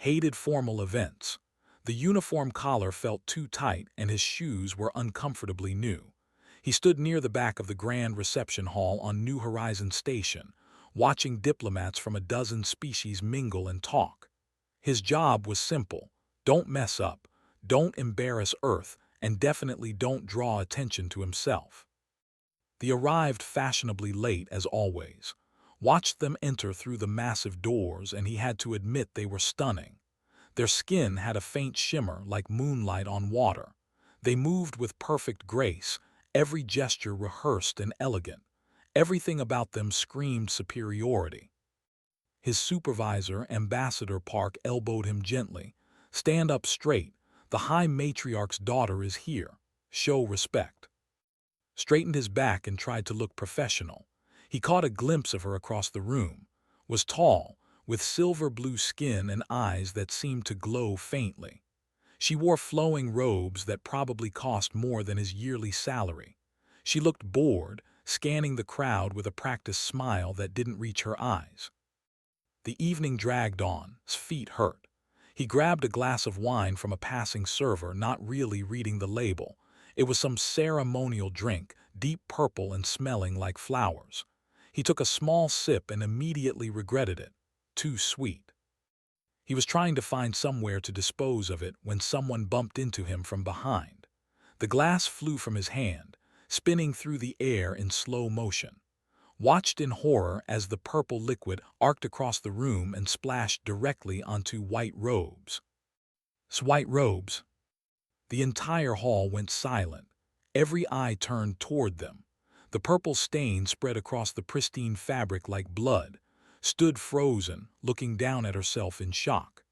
hated formal events. The uniform collar felt too tight and his shoes were uncomfortably new. He stood near the back of the grand reception hall on New Horizons Station, watching diplomats from a dozen species mingle and talk. His job was simple: don't mess up, don't embarrass Earth, and definitely don't draw attention to himself. They arrived fashionably late as always. Watched them enter through the massive doors and he had to admit they were stunning. Their skin had a faint shimmer like moonlight on water. They moved with perfect grace, every gesture rehearsed and elegant. Everything about them screamed superiority. His supervisor, Ambassador Park, elbowed him gently. "Stand up straight. The High Matriarch's daughter is here. Show respect." Straightened his back and tried to look professional. He caught a glimpse of her across the room. Was tall, with silver-blue skin and eyes that seemed to glow faintly. She wore flowing robes that probably cost more than his yearly salary. She looked bored, scanning the crowd with a practiced smile that didn't reach her eyes. The evening dragged on. His feet hurt. He grabbed a glass of wine from a passing server, not really reading the label. It was some ceremonial drink, deep purple and smelling like flowers. He took a small sip and immediately regretted it. Too sweet. He was trying to find somewhere to dispose of it when someone bumped into him from behind. The glass flew from his hand, spinning through the air in slow motion. Watched in horror as the purple liquid arced across the room and splashed directly onto white robes. White robes. The entire hall went silent. Every eye turned toward them. The purple stain spread across the pristine fabric like blood. Stood frozen, looking down at herself in shock.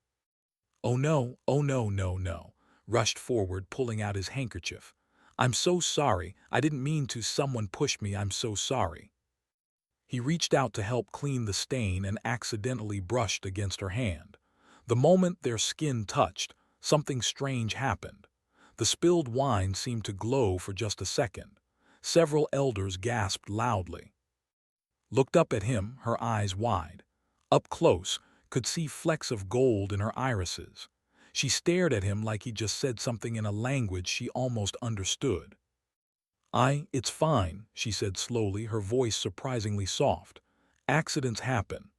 "Oh no, oh no, no, no," rushed forward, pulling out his handkerchief. "I'm so sorry, I didn't mean to, someone pushed me, I'm so sorry." He reached out to help clean the stain and accidentally brushed against her hand. The moment their skin touched, something strange happened. The spilled wine seemed to glow for just a second. Several elders gasped loudly. Looked up at him, her eyes wide. Up close, could see flecks of gold in her irises. She stared at him like he just said something in a language she almost understood. It's fine," she said slowly, her voice surprisingly soft. "Accidents happen."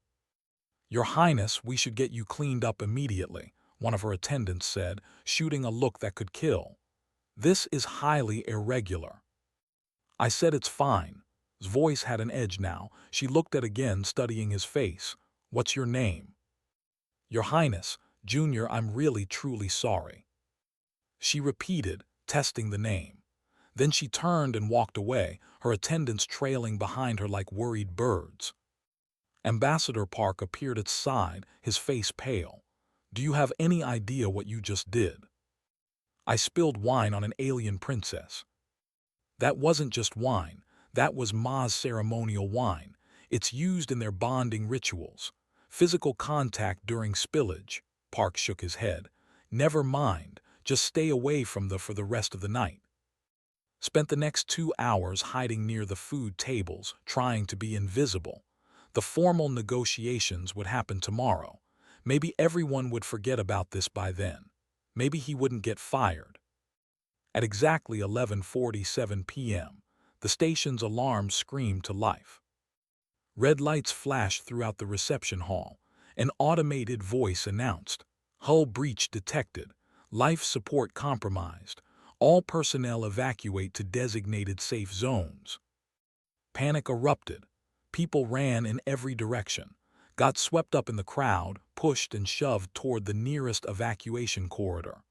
"Your Highness, we should get you cleaned up immediately," one of her attendants said, shooting a look that could kill. "This is highly irregular." "I said it's fine." His voice had an edge now. She looked at again, studying his face. "What's your name?" "Your Highness, Junior, I'm really truly sorry." She repeated, testing the name. Then she turned and walked away, her attendants trailing behind her like worried birds. Ambassador Park appeared at his side, his face pale. "Do you have any idea what you just did?" "I spilled wine on an alien princess." "That wasn't just wine. That was Ma's ceremonial wine. It's used in their bonding rituals. Physical contact during spillage." Park shook his head. "Never mind. Just stay away from for the rest of the night." Spent the next 2 hours hiding near the food tables, trying to be invisible. The formal negotiations would happen tomorrow. Maybe everyone would forget about this by then. Maybe he wouldn't get fired. At exactly 11:47 p.m., the station's alarm screamed to life. Red lights flashed throughout the reception hall. An automated voice announced, "Hull breach detected. Life support compromised. All personnel evacuate to designated safe zones." Panic erupted. People ran in every direction, got swept up in the crowd, pushed and shoved toward the nearest evacuation corridor.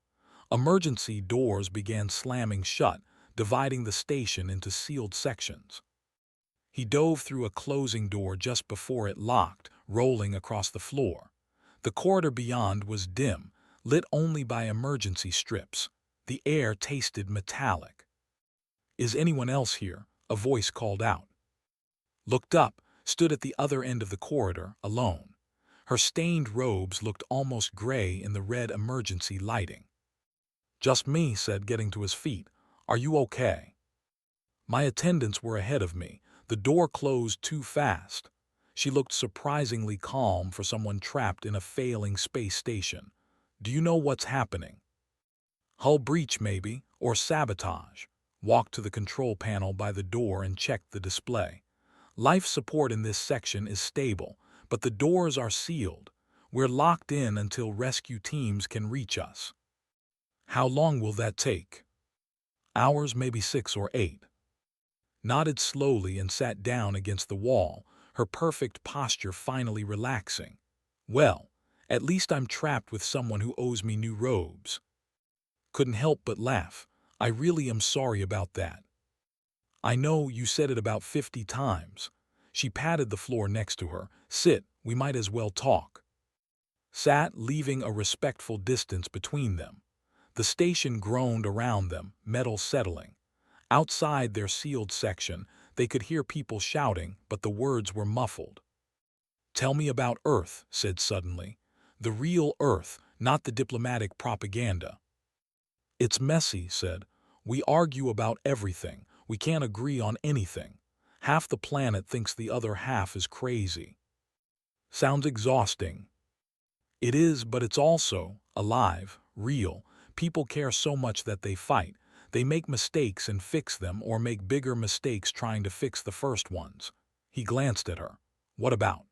Emergency doors began slamming shut, dividing the station into sealed sections. He dove through a closing door just before it locked, rolling across the floor. The corridor beyond was dim, lit only by emergency strips. The air tasted metallic. "Is anyone else here?" a voice called out. Looked up, stood at the other end of the corridor, alone. Her stained robes looked almost gray in the red emergency lighting. "Just me," said, getting to his feet. "Are you okay?" "My attendants were ahead of me. The door closed too fast." She looked surprisingly calm for someone trapped in a failing space station. Do you know what's happening? Hull breach maybe, or sabotage. Walk to the control panel by the door and check the display. Life support in this section is stable, but the doors are sealed. We're locked in until rescue teams can reach us. How long will that take? Hours, maybe 6 or 8. Nodded slowly and sat down against the wall, her perfect posture finally relaxing. Well, at least I'm trapped with someone who owes me new robes. Couldn't help but laugh. I really am sorry about that. I know you said it about 50 times. She patted the floor next to her. Sit, we might as well talk. Sat, leaving a respectful distance between them. The station groaned around them, metal settling. Outside their sealed section, they could hear people shouting, but the words were muffled. Tell me about Earth, said suddenly. The real Earth, not the diplomatic propaganda. It's messy, said. We argue about everything. We can't agree on anything. Half the planet thinks the other half is crazy. Sounds exhausting. It is, but it's also alive, real. People care so much that they fight. They make mistakes and fix them, or make bigger mistakes trying to fix the first ones. He glanced at her. What about?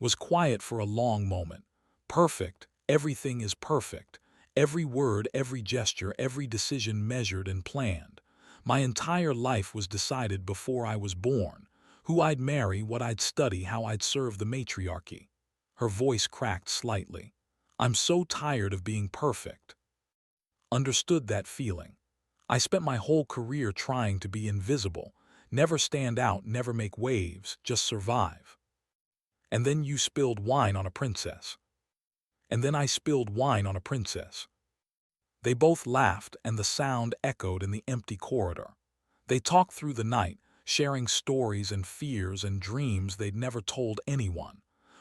Was quiet for a long moment. Perfect. Everything is perfect. Every word, every gesture, every decision measured and planned. My entire life was decided before I was born. Who I'd marry, what I'd study, how I'd serve the matriarchy. Her voice cracked slightly. I'm so tired of being perfect. Understood that feeling. I spent my whole career trying to be invisible. Never stand out, never make waves, just survive. And then you spilled wine on a princess. And then I spilled wine on a princess. They both laughed, and the sound echoed in the empty corridor. They talked through the night, sharing stories and fears and dreams they'd never told anyone.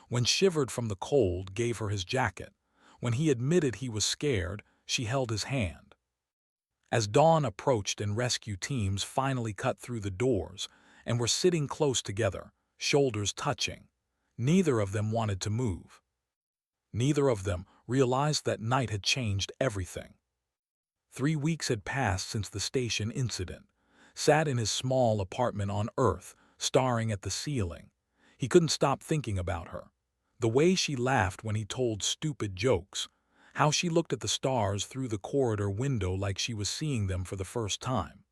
When shivered from the cold, gave her his jacket. When he admitted he was scared, she held his hand. As dawn approached and rescue teams finally cut through the doors and were sitting close together, shoulders touching, neither of them wanted to move. Neither of them realized that night had changed everything. 3 weeks had passed since the station incident. Sat in his small apartment on Earth, staring at the ceiling. He couldn't stop thinking about her. The way she laughed when he told stupid jokes. How she looked at the stars through the corridor window like she was seeing them for the first time.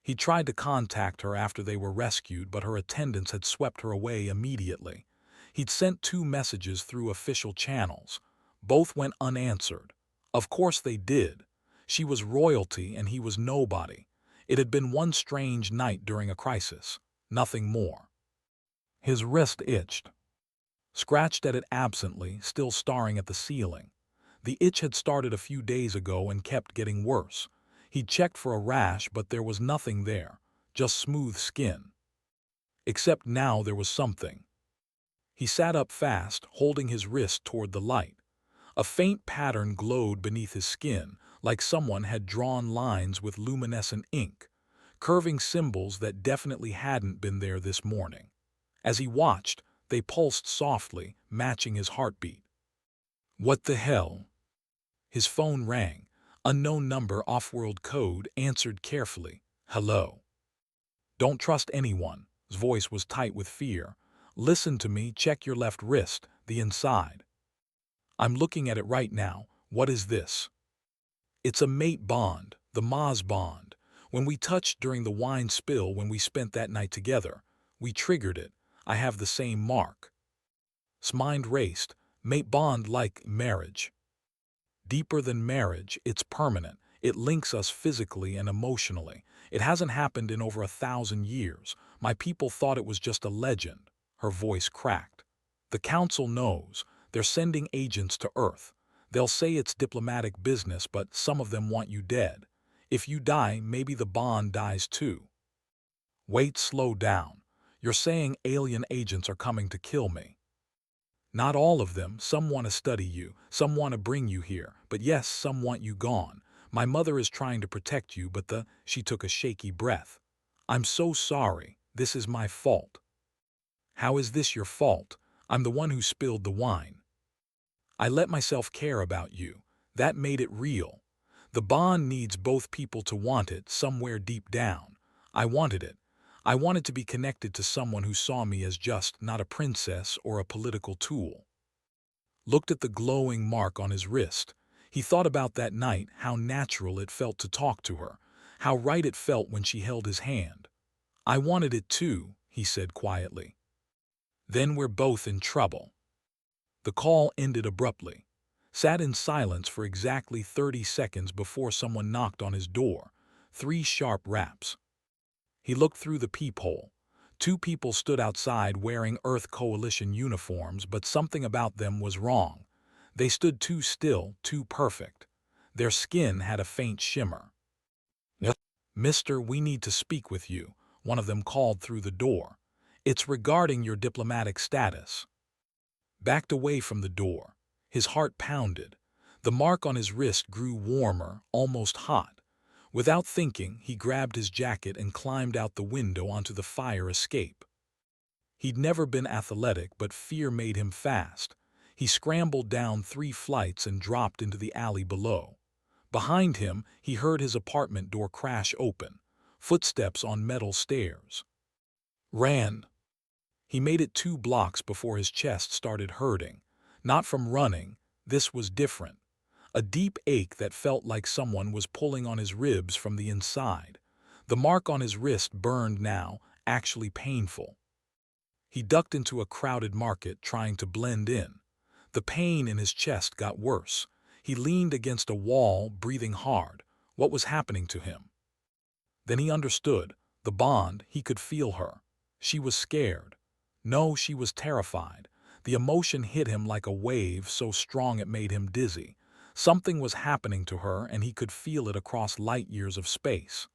He tried to contact her after they were rescued, but her attendants had swept her away immediately. He'd sent 2 messages through official channels. Both went unanswered. Of course they did. She was royalty and he was nobody. It had been one strange night during a crisis. Nothing more. His wrist itched. Scratched at it absently, still staring at the ceiling. The itch had started a few days ago and kept getting worse. He'd checked for a rash, but there was nothing there, just smooth skin. Except now there was something. He sat up fast, holding his wrist toward the light. A faint pattern glowed beneath his skin, like someone had drawn lines with luminescent ink, curving symbols that definitely hadn't been there this morning. As he watched, they pulsed softly, matching his heartbeat. What the hell? His phone rang. Unknown number, off-world code, answered carefully. Hello. Don't trust anyone. His voice was tight with fear. Listen to me, check your left wrist, the inside. I'm looking at it right now. What is this? It's a mate bond, the Maz bond. When we touched during the wine spill when we spent that night together, we triggered it. I have the same mark. His mind raced. Mate bond like marriage. Deeper than marriage, it's permanent. It links us physically and emotionally. It hasn't happened in over 1,000 years. My people thought it was just a legend. Her voice cracked. The council knows. They're sending agents to Earth. They'll say it's diplomatic business, but some of them want you dead. If you die, maybe the bond dies too. Wait, slow down. You're saying alien agents are coming to kill me. Not all of them. Some want to study you. Some want to bring you here. But yes, some want you gone. My mother is trying to protect you, but she took a shaky breath. I'm so sorry. This is my fault. How is this your fault? I'm the one who spilled the wine. I let myself care about you. That made it real. The bond needs both people to want it somewhere deep down. I wanted it. I wanted to be connected to someone who saw me as just not a princess or a political tool. Looked at the glowing mark on his wrist. He thought about that night, how natural it felt to talk to her, how right it felt when she held his hand. I wanted it too, he said quietly. Then we're both in trouble. The call ended abruptly. Sat in silence for exactly 30 seconds before someone knocked on his door. 3 sharp raps. He looked through the peephole. 2 people stood outside wearing Earth Coalition uniforms, but something about them was wrong. They stood too still, too perfect. Their skin had a faint shimmer. "Yes, Mister, we need to speak with you," one of them called through the door. "It's regarding your diplomatic status." Backed away from the door. His heart pounded. The mark on his wrist grew warmer, almost hot. Without thinking, he grabbed his jacket and climbed out the window onto the fire escape. He'd never been athletic, but fear made him fast. He scrambled down 3 flights and dropped into the alley below. Behind him, he heard his apartment door crash open. Footsteps on metal stairs. Ran. He made it 2 blocks before his chest started hurting. Not from running. This was different. A deep ache that felt like someone was pulling on his ribs from the inside. The mark on his wrist burned now, actually painful. He ducked into a crowded market, trying to blend in. The pain in his chest got worse. He leaned against a wall, breathing hard. What was happening to him? Then he understood. The bond, he could feel her. She was scared. No, she was terrified. The emotion hit him like a wave, so strong it made him dizzy. Something was happening to her, and he could feel it across light years of space.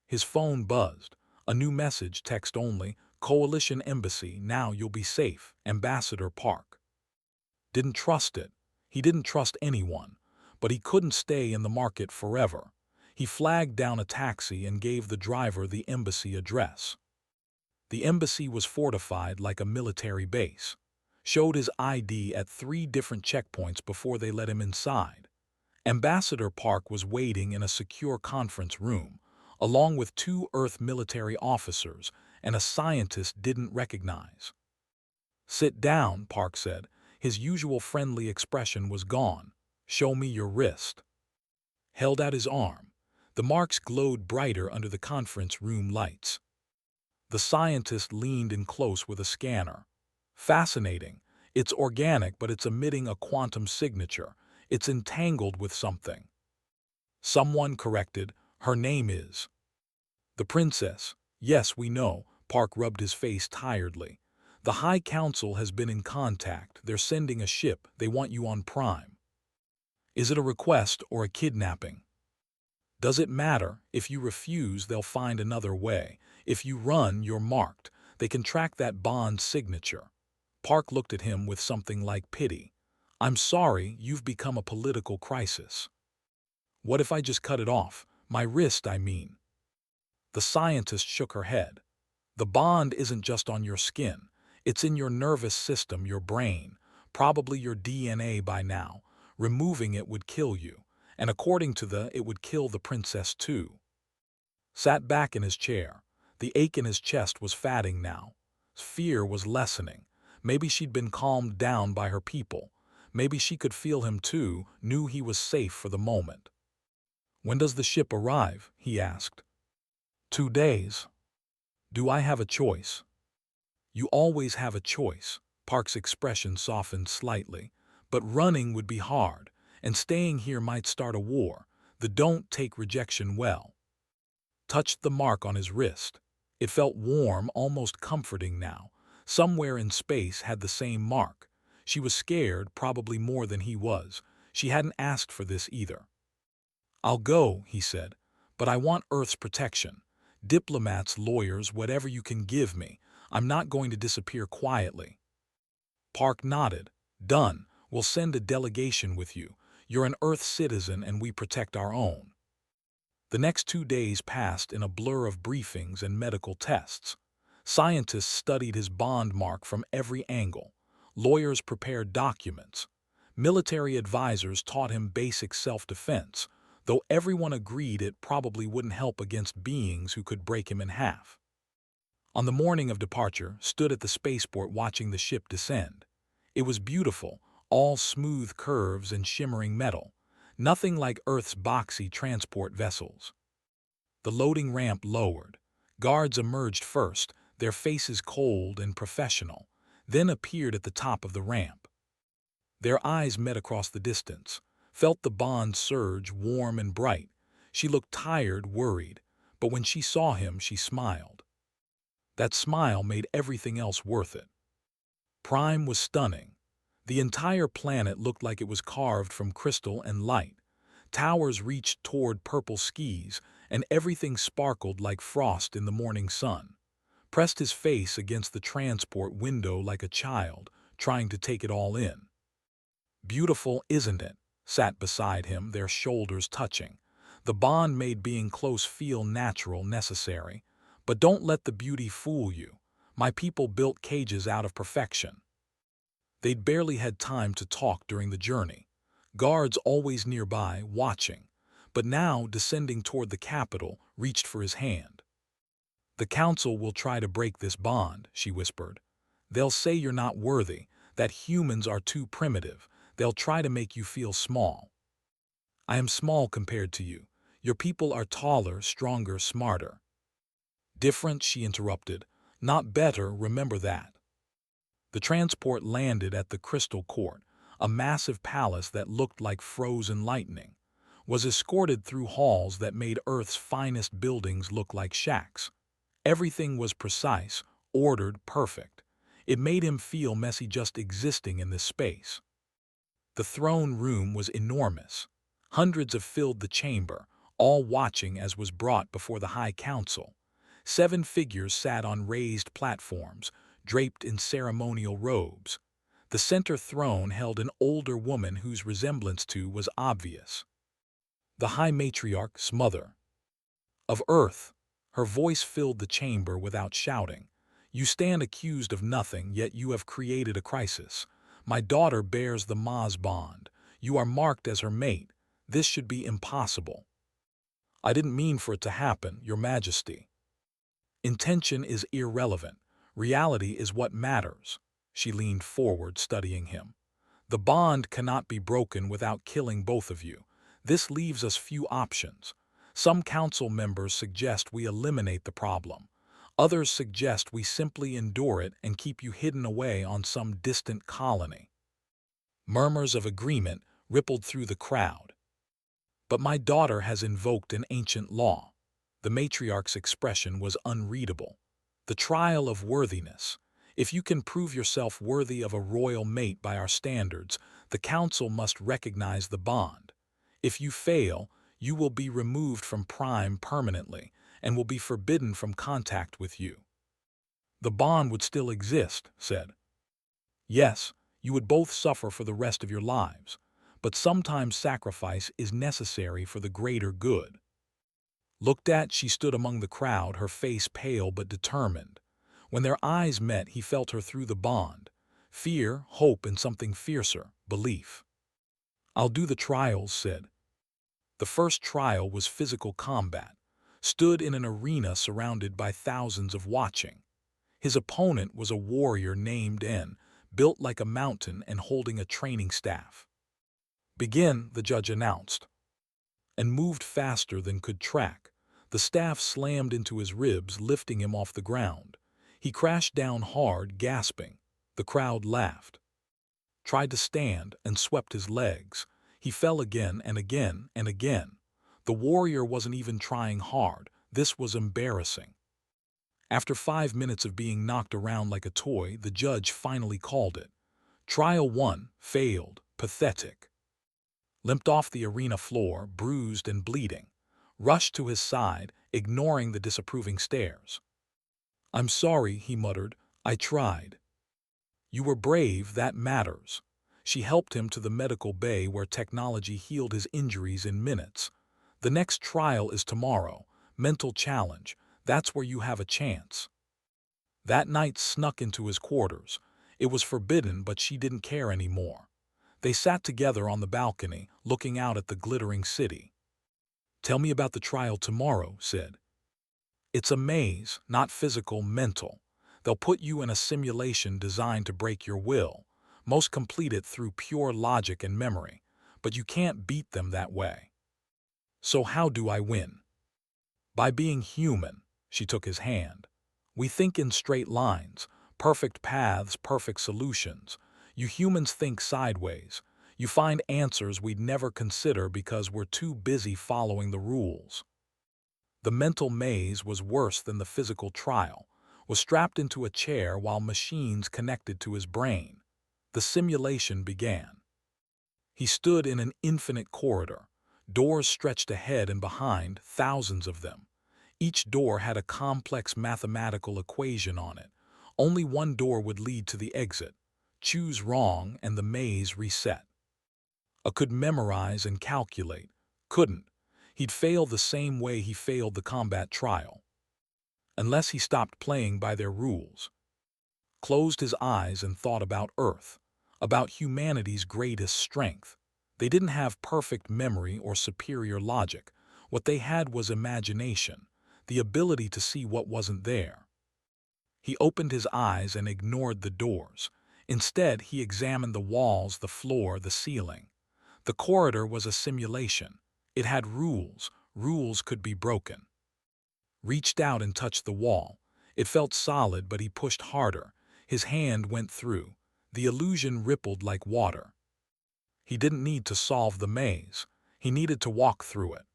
His phone buzzed. A new message, text only. Coalition Embassy, now you'll be safe. Ambassador Park. Didn't trust it. He didn't trust anyone. But he couldn't stay in the market forever. He flagged down a taxi and gave the driver the embassy address. The embassy was fortified like a military base. Showed his ID at 3 different checkpoints before they let him inside. Ambassador Park was waiting in a secure conference room, along with 2 Earth military officers and a scientist didn't recognize. "Sit down," Park said. His usual friendly expression was gone. "Show me your wrist." Held out his arm. The marks glowed brighter under the conference room lights. The scientist leaned in close with a scanner. "Fascinating. It's organic, but it's emitting a quantum signature. It's entangled with something." Someone corrected. "Her name is." "The princess." "Yes, we know." Park rubbed his face tiredly. "The High Council has been in contact. They're sending a ship. They want you on Prime." "Is it a request or a kidnapping?" "Does it matter? If you refuse, they'll find another way. If you run, you're marked. They can track that bond signature." Park looked at him with something like pity. "I'm sorry, you've become a political crisis." "What if I just cut it off? My wrist, I mean." The scientist shook her head. "The bond isn't just on your skin. It's in your nervous system, your brain, probably your DNA by now. Removing it would kill you. And according to it would kill the princess too." Sat back in his chair. The ache in his chest was fading now. Fear was lessening. Maybe she'd been calmed down by her people. Maybe she could feel him too, knew he was safe for the moment. "When does the ship arrive?" he asked. 2 days. "Do I have a choice?" "You always have a choice." Park's expression softened slightly. "But running would be hard, and staying here might start a war. The don't take rejection well." Touched the mark on his wrist. It felt warm, almost comforting now. Somewhere in space had the same mark. She was scared, probably more than he was. She hadn't asked for this either. "I'll go," he said, "but I want Earth's protection. Diplomats, lawyers, whatever you can give me. I'm not going to disappear quietly." Park nodded. "Done. We'll send a delegation with you. You're an Earth citizen and we protect our own." The next 2 days passed in a blur of briefings and medical tests. Scientists studied his bond mark from every angle. Lawyers prepared documents. Military advisors taught him basic self-defense, though everyone agreed it probably wouldn't help against beings who could break him in half. On the morning of departure, stood at the spaceport watching the ship descend. It was beautiful, all smooth curves and shimmering metal, nothing like Earth's boxy transport vessels. The loading ramp lowered. Guards emerged first, their faces cold and professional, then appeared at the top of the ramp. Their eyes met across the distance, felt the bond surge warm and bright. She looked tired, worried, but when she saw him, she smiled. That smile made everything else worth it. Prime was stunning. The entire planet looked like it was carved from crystal and light. Towers reached toward purple skies, and everything sparkled like frost in the morning sun. Pressed his face against the transport window like a child, trying to take it all in. Beautiful, isn't it? Sat beside him, their shoulders touching. The bond made being close feel natural, necessary. But don't let the beauty fool you. My people built cages out of perfection. They'd barely had time to talk during the journey. Guards always nearby, watching, but now, descending toward the capital, reached for his hand. The council will try to break this bond, she whispered. They'll say you're not worthy, that humans are too primitive. They'll try to make you feel small. I am small compared to you. Your people are taller, stronger, smarter. Different, she interrupted. Not better, remember that. The transport landed at the Crystal Court, a massive palace that looked like frozen lightning, was escorted through halls that made Earth's finest buildings look like shacks. Everything was precise, ordered, perfect. It made him feel messy just existing in this space. The throne room was enormous. Hundreds of filled the chamber, all watching as was brought before the High Council. 7 figures sat on raised platforms, draped in ceremonial robes. The center throne held an older woman whose resemblance to was obvious. The High Matriarch's mother. Of Earth, her voice filled the chamber without shouting. You stand accused of nothing, yet you have created a crisis. My daughter bears the Maz bond. You are marked as her mate. This should be impossible. I didn't mean for it to happen, Your Majesty. Intention is irrelevant. Reality is what matters. She leaned forward, studying him. The bond cannot be broken without killing both of you. This leaves us few options. Some council members suggest we eliminate the problem. Others suggest we simply endure it and keep you hidden away on some distant colony. Murmurs of agreement rippled through the crowd. But my daughter has invoked an ancient law. The matriarch's expression was unreadable. The trial of worthiness. If you can prove yourself worthy of a royal mate by our standards, the council must recognize the bond. If you fail, you will be removed from Prime permanently and will be forbidden from contact with you. The bond would still exist, said. Yes, you would both suffer for the rest of your lives, but sometimes sacrifice is necessary for the greater good. Looked at, she stood among the crowd, her face pale but determined. When their eyes met, he felt her through the bond. Fear, hope, and something fiercer, belief. I'll do the trials, said. The first trial was physical combat. Stood in an arena surrounded by thousands of watching. His opponent was a warrior named N, built like a mountain and holding a training staff. Begin, the judge announced. And moved faster than could track. The staff slammed into his ribs, lifting him off the ground. He crashed down hard, gasping. The crowd laughed. Tried to stand and swept his legs. He fell again and again and again. The warrior wasn't even trying hard. This was embarrassing. After 5 minutes of being knocked around like a toy, the judge finally called it. Trial 1, failed, pathetic. Limped off the arena floor, bruised and bleeding. Rushed to his side, ignoring the disapproving stares. I'm sorry, he muttered. I tried. You were brave, that matters. She helped him to the medical bay where technology healed his injuries in minutes. The next trial is tomorrow. Mental challenge. That's where you have a chance. That night snuck into his quarters. It was forbidden, but she didn't care anymore. They sat together on the balcony, looking out at the glittering city. "Tell me about the trial tomorrow," said. "It's a maze, not physical, mental. They'll put you in a simulation designed to break your will, most complete it through pure logic and memory, but you can't beat them that way." "So how do I win?" "By being human." She took his hand. "We think in straight lines, perfect paths, perfect solutions. You humans think sideways. You find answers we'd never consider because we're too busy following the rules." The mental maze was worse than the physical trial, was strapped into a chair while machines connected to his brain. The simulation began. He stood in an infinite corridor. Doors stretched ahead and behind, thousands of them. Each door had a complex mathematical equation on it. Only one door would lead to the exit. Choose wrong and the maze reset. Could memorize and calculate. Couldn't. He'd fail the same way he failed the combat trial. Unless he stopped playing by their rules. Closed his eyes and thought about Earth, about humanity's greatest strength. They didn't have perfect memory or superior logic. What they had was imagination, the ability to see what wasn't there. He opened his eyes and ignored the doors. Instead, he examined the walls, the floor, the ceiling. The corridor was a simulation. It had rules. Rules could be broken. Reached out and touched the wall. It felt solid, but he pushed harder. His hand went through. The illusion rippled like water. He didn't need to solve the maze. He needed to walk through it.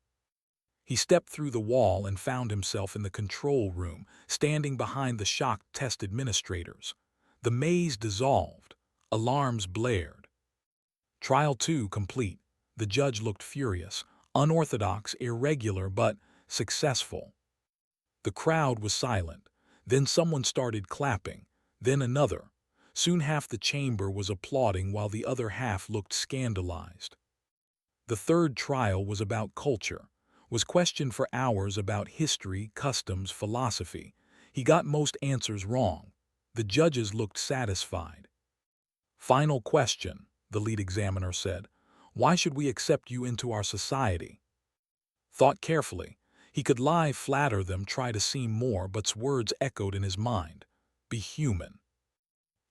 He stepped through the wall and found himself in the control room, standing behind the shocked test administrators. The maze dissolved. Alarms blared. Trial 2 complete. The judge looked furious, unorthodox, irregular, but successful. The crowd was silent. Then someone started clapping. Then another. Soon half the chamber was applauding while the other half looked scandalized. The third trial was about culture, was questioned for hours about history, customs, philosophy. He got most answers wrong. The judges looked satisfied. "Final question," the lead examiner said. "Why should we accept you into our society?" Thought carefully. He could lie, flatter them, try to seem more, but words echoed in his mind. Be human.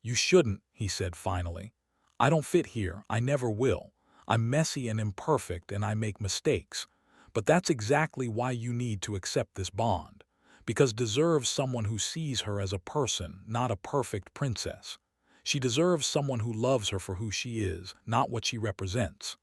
"You shouldn't," he said finally. "I don't fit here, I never will. I'm messy and imperfect and I make mistakes. But that's exactly why you need to accept this bond. Because deserves someone who sees her as a person, not a perfect princess. She deserves someone who loves her for who she is, not what she represents."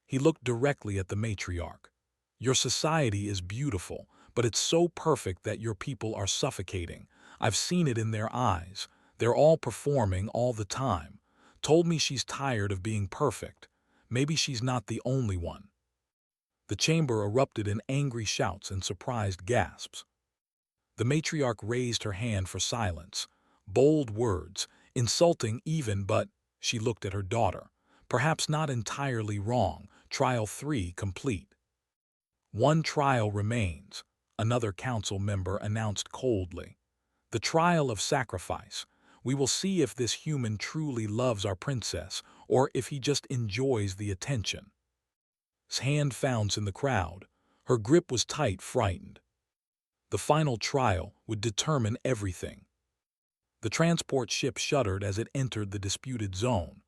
He looked directly at the matriarch. "Your society is beautiful, but it's so perfect that your people are suffocating. I've seen it in their eyes. They're all performing all the time. Told me she's tired of being perfect. Maybe she's not the only one." The chamber erupted in angry shouts and surprised gasps. The matriarch raised her hand for silence. Bold words, insulting even, but she looked at her daughter. Perhaps not entirely wrong. Trial 3 complete. "One trial remains," another council member announced coldly. "The trial of sacrifice. We will see if this human truly loves our princess or if he just enjoys the attention." His hand found in the crowd. Her grip was tight, frightened. The final trial would determine everything. The transport ship shuddered as it entered the disputed zone.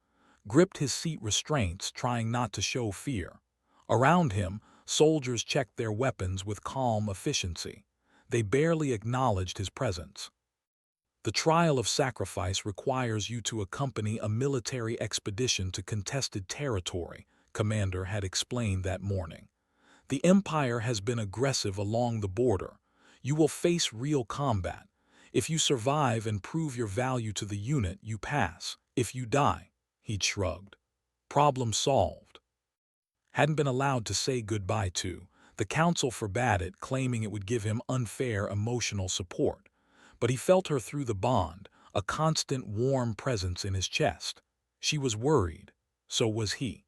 Gripped his seat restraints, trying not to show fear. Around him, soldiers checked their weapons with calm efficiency. They barely acknowledged his presence. "The trial of sacrifice requires you to accompany a military expedition to contested territory," Commander had explained that morning. "The Empire has been aggressive along the border. You will face real combat. If you survive and prove your value to the unit, you pass. If you die," he'd shrugged. "Problem solved." Hadn't been allowed to say goodbye to. The council forbade it, claiming it would give him unfair emotional support. But he felt her through the bond, a constant warm presence in his chest. She was worried. So was he.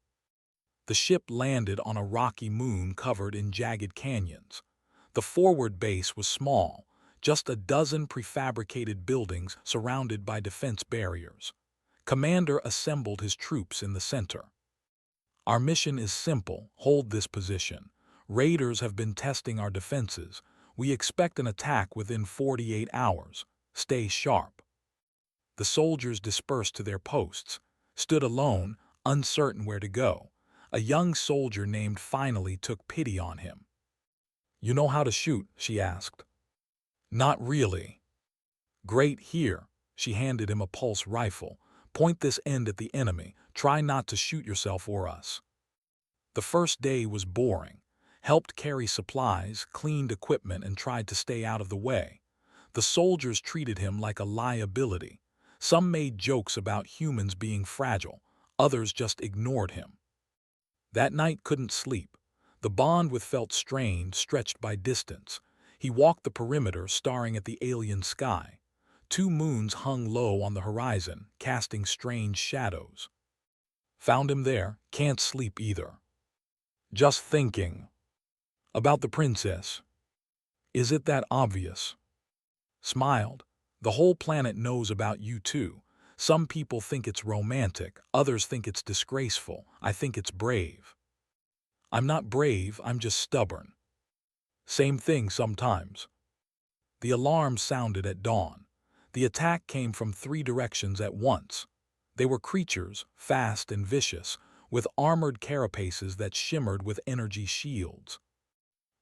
The ship landed on a rocky moon covered in jagged canyons. The forward base was small, just a dozen prefabricated buildings surrounded by defense barriers. Commander assembled his troops in the center. Our mission is simple: hold this position. Raiders have been testing our defenses. We expect an attack within 48 hours. Stay sharp. The soldiers dispersed to their posts, stood alone, uncertain where to go. A young soldier named finally took pity on him. "You know how to shoot?" she asked. "Not really." "Great, here." She handed him a pulse rifle. "Point this end at the enemy. Try not to shoot yourself or us." The first day was boring. Helped carry supplies, cleaned equipment, and tried to stay out of the way. The soldiers treated him like a liability. Some made jokes about humans being fragile. Others just ignored him. That night couldn't sleep. The bond with felt strained, stretched by distance. He walked the perimeter, staring at the alien sky. 2 moons hung low on the horizon, casting strange shadows. Found him there, can't sleep either. Just thinking. About the princess. Is it that obvious? Smiled. The whole planet knows about you too. Some people think it's romantic, others think it's disgraceful. I think it's brave. I'm not brave, I'm just stubborn. Same thing sometimes. The alarm sounded at dawn. The attack came from 3 directions at once. They were creatures, fast and vicious, with armored carapaces that shimmered with energy shields.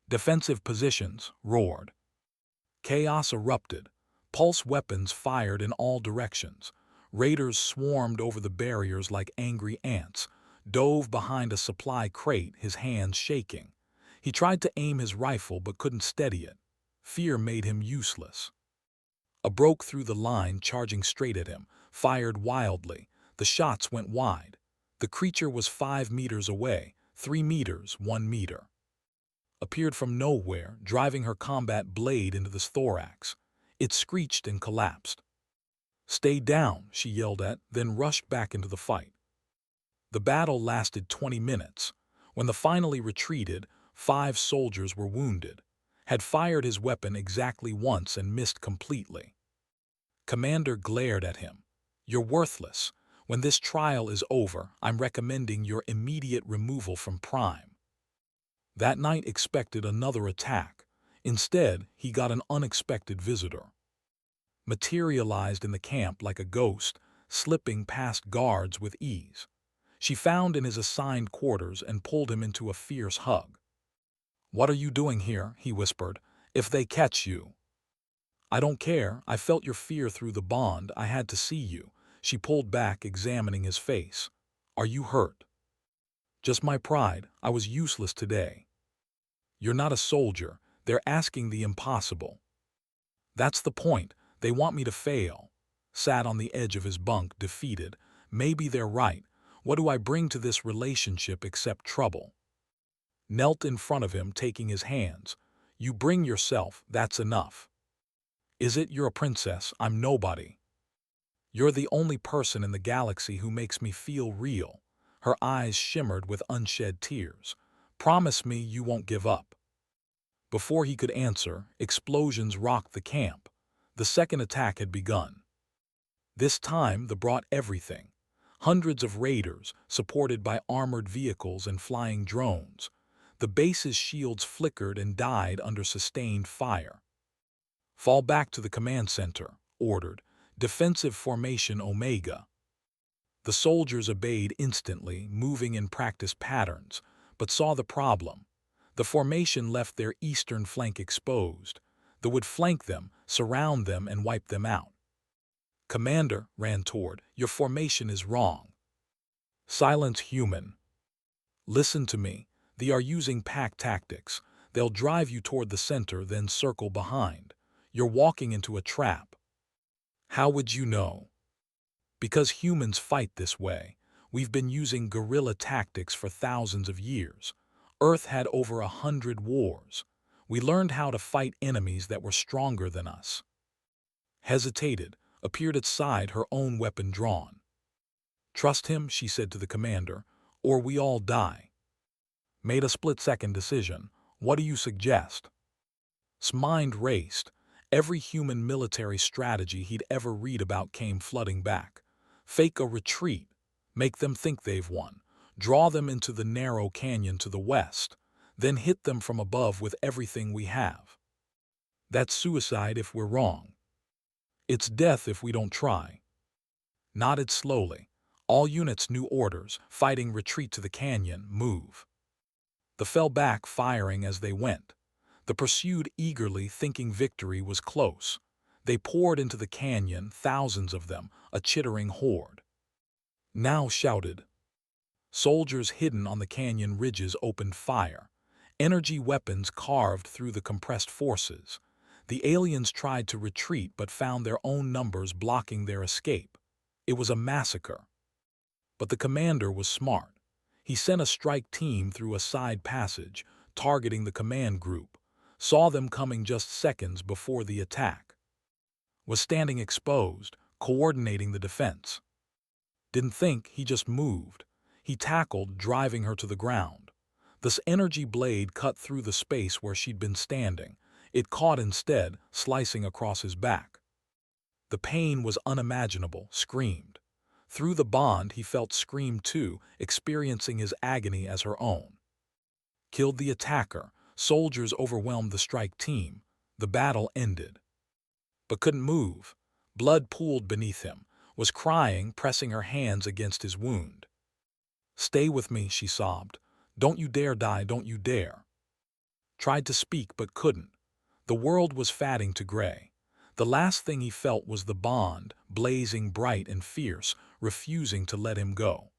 "Defensive positions," roared. Chaos erupted. Pulse weapons fired in all directions. Raiders swarmed over the barriers like angry ants, dove behind a supply crate, his hands shaking. He tried to aim his rifle but couldn't steady it. Fear made him useless. A broke through the line, charging straight at him, fired wildly. The shots went wide. The creature was 5 meters away, 3 meters, 1 meter. Appeared from nowhere, driving her combat blade into the thorax. It screeched and collapsed. "Stay down," she yelled then rushed back into the fight. The battle lasted 20 minutes. When they finally retreated, 5 soldiers were wounded. Had fired his weapon exactly once and missed completely. Commander glared at him. "You're worthless. When this trial is over, I'm recommending your immediate removal from Prime." That night expected another attack. Instead, he got an unexpected visitor. Materialized in the camp like a ghost, slipping past guards with ease. She found in his assigned quarters and pulled him into a fierce hug. "What are you doing here?" he whispered. "If they catch you." "I don't care. I felt your fear through the bond. I had to see you." She pulled back, examining his face. "Are you hurt?" "Just my pride. I was useless today." "You're not a soldier. They're asking the impossible." "That's the point. They want me to fail." Sat on the edge of his bunk, defeated. Maybe they're right. What do I bring to this relationship except trouble? Knelt in front of him, taking his hands. "You bring yourself, that's enough." "Is it? You're a princess. I'm nobody." "You're the only person in the galaxy who makes me feel real." Her eyes shimmered with unshed tears. "Promise me you won't give up." Before he could answer, explosions rocked the camp. The second attack had begun. This time, they brought everything. Hundreds of raiders, supported by armored vehicles and flying drones. The base's shields flickered and died under sustained fire. "Fall back to the command center," ordered. "Defensive formation Omega." The soldiers obeyed instantly, moving in practice patterns, but saw the problem. The formation left their eastern flank exposed. They would flank them, surround them, and wipe them out. Commander ran toward. "Your formation is wrong." "Silence, human. Listen to me. They are using pack tactics. They'll drive you toward the center, then circle behind. You're walking into a trap." "How would you know?" "Because humans fight this way. We've been using guerrilla tactics for thousands of years. Earth had over 100 wars. We learned how to fight enemies that were stronger than us." Hesitated, appeared at side, her own weapon drawn. "Trust him," she said to the commander, "or we all die." Made a split-second decision. "What do you suggest?" His mind raced. Every human military strategy he'd ever read about came flooding back. Fake a retreat. Make them think they've won. Draw them into the narrow canyon to the west. Then hit them from above with everything we have. That's suicide if we're wrong. It's death if we don't try. Nodded slowly. All units, new orders, fighting, retreat to the canyon, move. The fell back, firing as they went. The pursued eagerly, thinking victory was close. They poured into the canyon, thousands of them, a chittering horde. Now shouted. Soldiers hidden on the canyon ridges opened fire. Energy weapons carved through the compressed forces. The aliens tried to retreat but found their own numbers blocking their escape. It was a massacre. But the commander was smart. He sent a strike team through a side passage, targeting the command group, saw them coming just seconds before the attack. Was standing exposed, coordinating the defense. Didn't think, he just moved. He tackled, driving her to the ground. This energy blade cut through the space where she'd been standing. It caught instead, slicing across his back. The pain was unimaginable, screamed. Through the bond he felt scream too, experiencing his agony as her own. Killed the attacker, soldiers overwhelmed the strike team. The battle ended. But couldn't move. Blood pooled beneath him, was crying, pressing her hands against his wound. "Stay with me," she sobbed. "Don't you dare die, don't you dare." Tried to speak but couldn't. The world was fading to gray. The last thing he felt was the bond, blazing bright and fierce, refusing to let him go.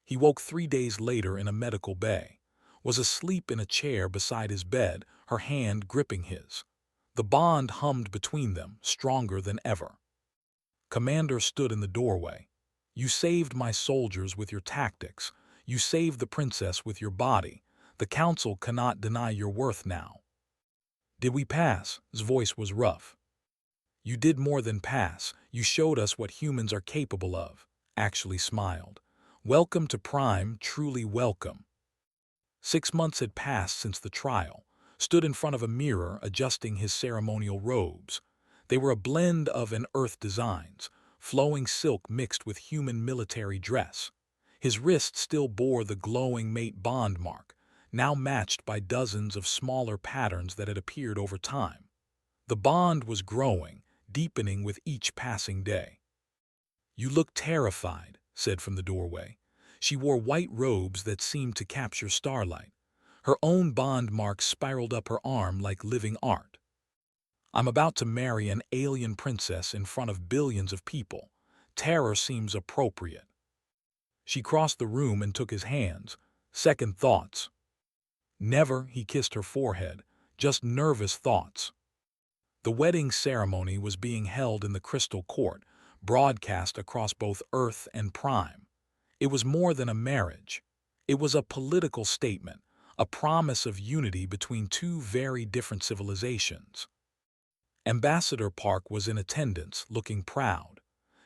He woke 3 days later in a medical bay. Was asleep in a chair beside his bed, her hand gripping his. The bond hummed between them, stronger than ever. Commander stood in the doorway. "You saved my soldiers with your tactics. You saved the princess with your body. The council cannot deny your worth now." "Did we pass?" His voice was rough. "You did more than pass. You showed us what humans are capable of." Actually smiled. "Welcome to Prime, truly welcome." 6 months had passed since the trial. Stood in front of a mirror, adjusting his ceremonial robes. They were a blend of and earth designs, flowing silk mixed with human military dress. His wrist still bore the glowing mate bond mark, now matched by dozens of smaller patterns that had appeared over time. The bond was growing, deepening with each passing day. "You look terrified," said from the doorway. She wore white robes that seemed to capture starlight. Her own bond mark spiraled up her arm like living art. "I'm about to marry an alien princess in front of billions of people. Terror seems appropriate." She crossed the room and took his hands. "Second thoughts." "Never," he kissed her forehead. "Just nervous thoughts." The wedding ceremony was being held in the Crystal Court, broadcast across both Earth and Prime. It was more than a marriage. It was a political statement, a promise of unity between two very different civilizations. Ambassador Park was in attendance, looking proud.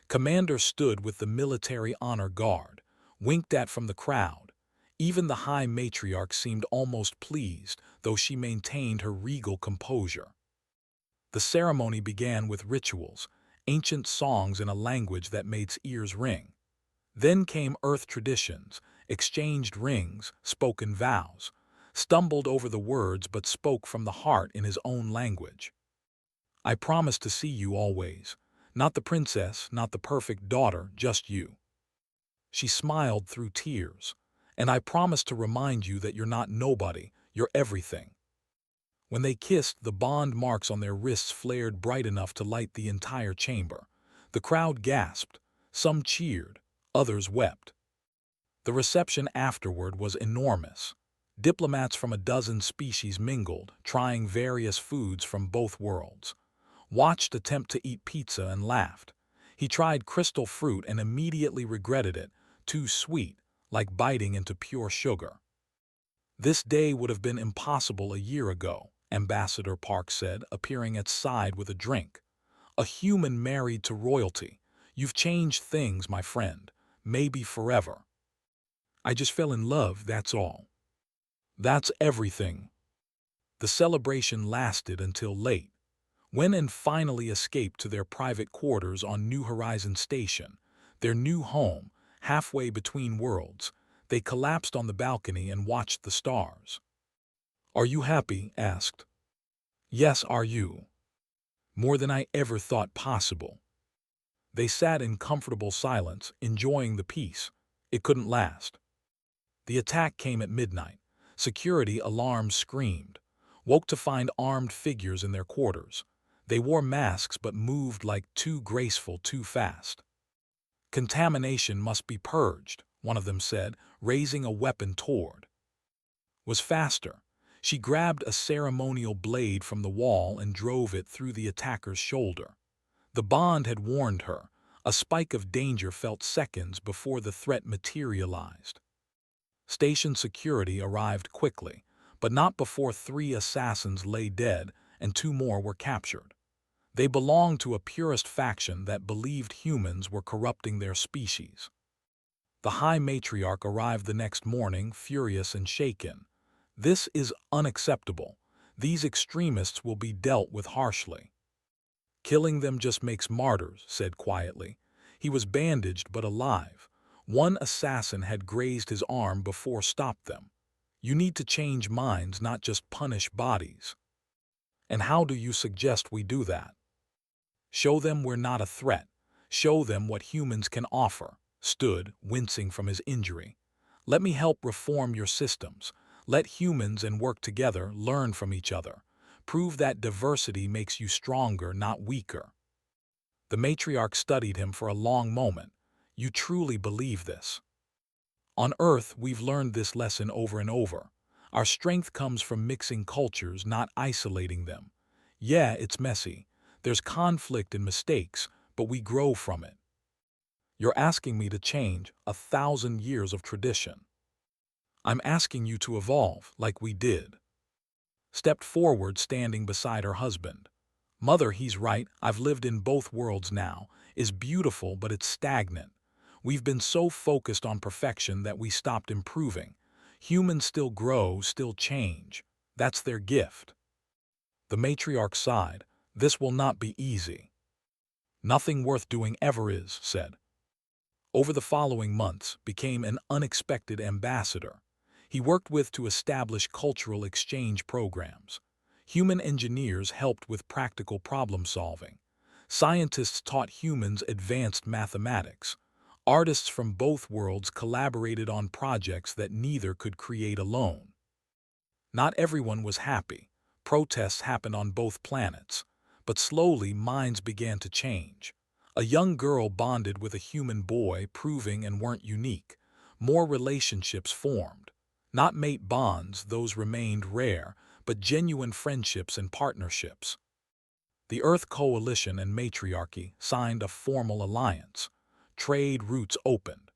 Commander stood with the military honor guard, winked at from the crowd. Even the high matriarch seemed almost pleased, though she maintained her regal composure. The ceremony began with rituals, ancient songs in a language that made ears ring. Then came Earth traditions, exchanged rings, spoken vows, stumbled over the words but spoke from the heart in his own language. "I promise to see you always. Not the princess, not the perfect daughter, just you." She smiled through tears. "And I promise to remind you that you're not nobody, you're everything." When they kissed, the bond marks on their wrists flared bright enough to light the entire chamber. The crowd gasped. Some cheered. Others wept. The reception afterward was enormous. Diplomats from a dozen species mingled, trying various foods from both worlds. Watched attempt to eat pizza and laughed. He tried crystal fruit and immediately regretted it, too sweet, like biting into pure sugar. "This day would have been impossible a year ago," Ambassador Park said, appearing at side with a drink. "A human married to royalty. You've changed things, my friend. Maybe forever." "I just fell in love, that's all." "That's everything." The celebration lasted until late. When and finally escaped to their private quarters on New Horizon Station, their new home, halfway between worlds. They collapsed on the balcony and watched the stars. "Are you happy?" asked. "Yes, are you?" "More than I ever thought possible." They sat in comfortable silence, enjoying the peace. It couldn't last. The attack came at midnight. Security alarms screamed. Woke to find armed figures in their quarters. They wore masks but moved like too graceful, too fast. "Contamination must be purged," one of them said, raising a weapon toward. Was faster. She grabbed a ceremonial blade from the wall and drove it through the attacker's shoulder. The bond had warned her. A spike of danger felt seconds before the threat materialized. Station security arrived quickly, but not before 3 assassins lay dead and 2 more were captured. They belonged to a purist faction that believed humans were corrupting their species. The High Matriarch arrived the next morning, furious and shaken. "This is unacceptable. These extremists will be dealt with harshly." "Killing them just makes martyrs," said quietly. He was bandaged but alive. One assassin had grazed his arm before stopped them. "You need to change minds, not just punish bodies." "And how do you suggest we do that?" "Show them we're not a threat. Show them what humans can offer." Stood, wincing from his injury. "Let me help reform your systems. Let humans and work together, learn from each other. Prove that diversity makes you stronger, not weaker." The matriarch studied him for a long moment. "You truly believe this?" "On Earth, we've learned this lesson over and over. Our strength comes from mixing cultures, not isolating them. Yeah, it's messy. There's conflict and mistakes, but we grow from it." "You're asking me to change 1,000 years of tradition." "I'm asking you to evolve, like we did." Stepped forward, standing beside her husband. "Mother, he's right. I've lived in both worlds now. It's beautiful, but it's stagnant. We've been so focused on perfection that we stopped improving. Humans still grow, still change. That's their gift." The matriarch sighed. "This will not be easy." "Nothing worth doing ever is," said. Over the following months, became an unexpected ambassador. He worked to establish cultural exchange programs. Human engineers helped with practical problem solving. Scientists taught humans advanced mathematics. Artists from both worlds collaborated on projects that neither could create alone. Not everyone was happy. Protests happened on both planets. But slowly minds began to change. A young girl bonded with a human boy, proving and weren't unique. More relationships formed. Not mate bonds, those remained rare, but genuine friendships and partnerships. The Earth Coalition and Matriarchy signed a formal alliance. Trade routes opened.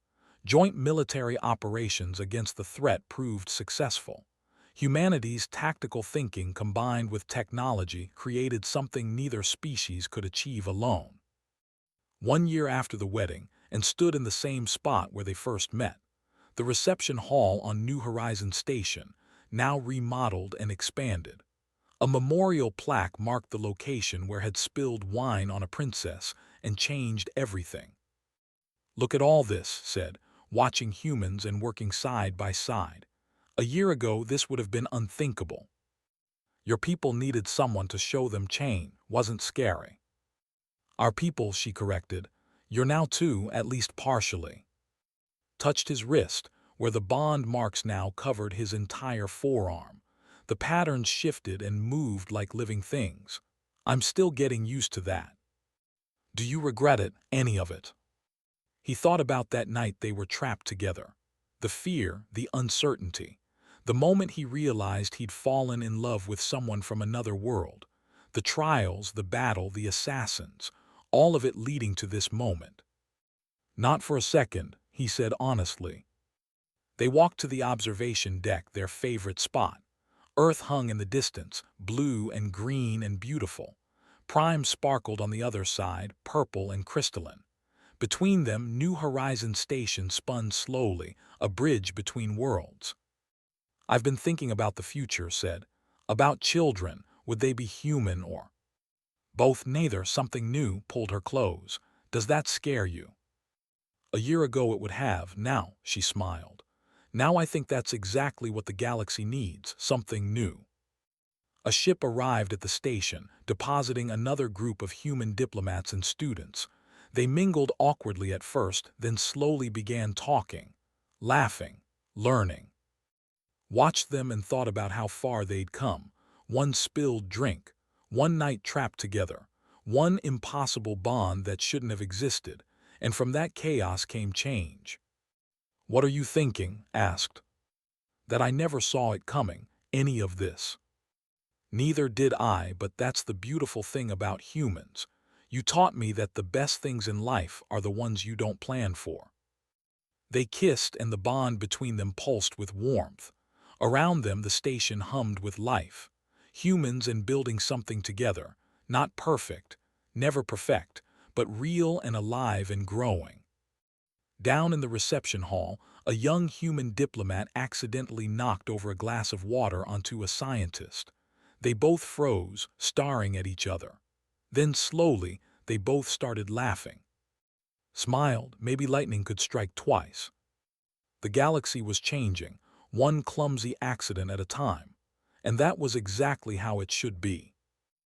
Joint military operations against the threat proved successful. Humanity's tactical thinking combined with technology created something neither species could achieve alone. 1 year after the wedding, and stood in the same spot where they first met. The reception hall on New Horizons Station, now remodeled and expanded. A memorial plaque marked the location where had spilled wine on a princess and changed everything. "Look at all this," said, watching humans and working side by side. "A year ago, this would have been unthinkable. Your people needed someone to show them chain, wasn't scary." "Our people," she corrected. "You're now too, at least partially." Touched his wrist, where the bond marks now covered his entire forearm. The patterns shifted and moved like living things. "I'm still getting used to that." "Do you regret it, any of it?" He thought about that night they were trapped together. The fear, the uncertainty. The moment he realized he'd fallen in love with someone from another world. The trials, the battle, the assassins, all of it leading to this moment. "Not for a second," he said honestly. They walked to the observation deck, their favorite spot. Earth hung in the distance, blue and green and beautiful. Prime sparkled on the other side, purple and crystalline. Between them, New Horizons Station spun slowly, a bridge between worlds. "I've been thinking about the future," said. "About children, would they be human or—" "Both, neither." Something new pulled her close. "Does that scare you?" A year ago it would have, now, she smiled. Now I think that's exactly what the galaxy needs, something new. A ship arrived at the station, depositing another group of human diplomats and students. They mingled awkwardly at first, then slowly began talking, laughing, learning. Watched them and thought about how far they'd come. One spilled drink, one night trapped together, one impossible bond that shouldn't have existed, and from that chaos came change. "What are you thinking?" asked. "That I never saw it coming, any of this." "Neither did I, but that's the beautiful thing about humans. You taught me that the best things in life are the ones you don't plan for." They kissed, and the bond between them pulsed with warmth. Around them the station hummed with life. Humans and building something together, not perfect, never perfect, but real and alive and growing. Down in the reception hall, a young human diplomat accidentally knocked over a glass of water onto a scientist. They both froze, staring at each other. Then slowly, they both started laughing. Smiled, maybe lightning could strike twice. The galaxy was changing, one clumsy accident at a time. And that was exactly how it should be.